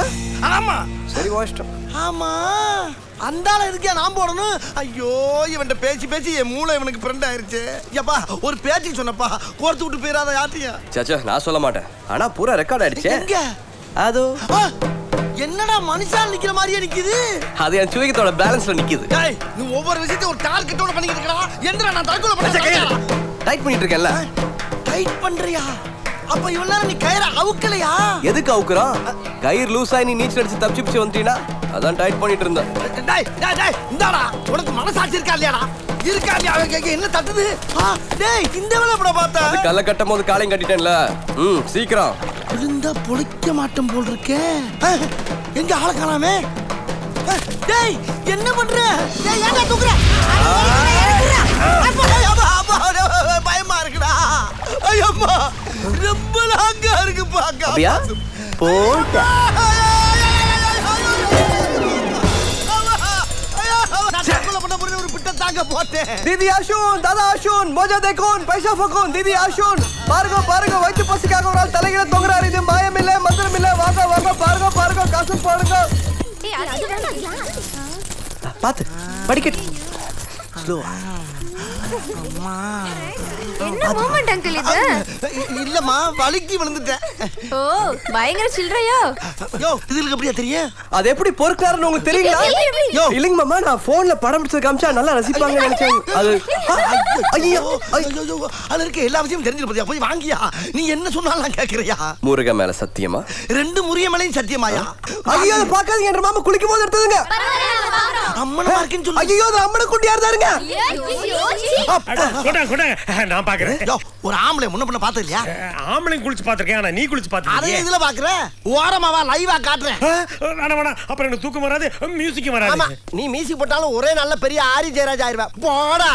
ஆமா. சரி வாஷ்டம். ஆமா, அந்தால இருக்கே நான் போடணும். ஐயோ, இவன்ட்ட பேசி என் மூளை இவனுக்கு ஃப்ரெண்ட் ஆயிருச்சு. ஏப்பா, ஒரு பேச்சுக்கு சொன்னப்பா, கோர்த்து விட்டு போயிடாத யார்ட்டையும். சாச்சா, நான் சொல்ல மாட்டேன். ஆனா பூரா ரெக்கார்ட் ஆயிடுச்சு. எங்க? அதோ. என்னடா மனுஷா நிக்கிற மாதிரியே நிக்குது? அது என் சுயத்தோட பேலன்ஸ்ல நிக்குது. டேய், நீ ஒவ்வொரு விஷயத்தையும் ஒரு டார்கெட்டோட பண்ணிட்டு இருக்கடா. எந்திரா, நான் தற்கொலை பண்ண டைட் பண்ணிட்டு இருக்கேன்ல. டைட் பண்றியா? அப்ப இவ்வளவு நேரம் நீ கயிறை அவுக்கலையா? எதுக்கு அவுக்குறான்? கயிறு லூஸ் ஆகி நீ நீச்சல் அடிச்சு தப்பிச்சு வந்துட்டீனா அதான் டைட் பண்ணிட்டு இருந்தேன். டேய் இந்தாடா, உனக்கு மனசாட்சி இருக்கா இல்லையாடா? இருக்கா இல்லையா? என்ன தட்டுது? டேய், இந்த வேலை எப்படா பார்த்தா? அது கல்ல கட்டும் போது காலையும் கட்டிட்டேன்ல. சீக்கிரம் விழுந்தா பொழைக்க மாட்டேன் போல் இருக்கே. எங்க ஆள காணாமே? டேய், என்ன பண்ற? டேய், ஏன்டா தூக்குற? பயமா இருக்குடா. ஐயம்மா, ரொம்ப லாங்கா இருக்கு பாக்க. அப்படியா? போடா. दीदी आशुन, दादा आशुन, मजा देखो, पैसा फकोन, दीदी आशुन, पारगो पारगो वैद्य पसिका को राल तलेगिला तोंगरारी இது மாயம் இல்ல மந்திரம் இல்ல வாங்க வாங்க பாருங்க பாருங்க காசு பாருங்க. பாத்து படிக்கட் ஸ்லோ. அம்மா, என்ன மூமெண்ட் அங்கிள் இது? இல்லம்மா, வலிக்கி விழுந்துட்டேன். ஓ, பயங்கர சில்றையோ? யோ, இதுக்கு எப்படியா தெரியும்? அது எப்படி பொறுக்காருன்னு உங்களுக்கு தெரியல? யோ, இல்லங்க மாமா, நான் போன்ல படம் பிடிச்சது காமிச்சா நல்லா ரசிப்பாங்க நினைச்சேன். அது ஐயோ ஐயோ, அதுல இருக்க எல்லா விஷயமும் தெரிஞ்சிருப்பதியா? போய் வாங்கியா? நீ என்ன சொன்னாலும் கேக்குறியா? முருக மேல சத்தியமா? ரெண்டு முருக மேலையும் சத்தியமாயா? ஐயோ, அதை பார்க்காதீங்க, என் மாமா குளிக்கும் போது எடுத்ததுங்க. அம்மன மார்க்கன்னு சொல்லு. ஐயோ, அது அம்மன குட்டியா இருந்தாருங்க. நான் பாக்குறேன். ஒரு ஆம்பளை முன்ன பண்ண பார்த்தது இல்லையா? ஆம்பளையும் குளிச்சு பாத்திருக்கேன், ஆனா நீ குளிச்சு பாத்திருக்கியா? அதே இதுல பாக்குற. ஓரமாவா லைவா காட்டுறேன். வேணா அப்புறம் எனக்கு தூக்கம் வராது, மியூசிக்கும் வராது. நீ மியூசிக் போட்டாலும் ஒரே நல்ல பெரிய ஆரி ஜெயராஜ் ஆயிருவ. போடா.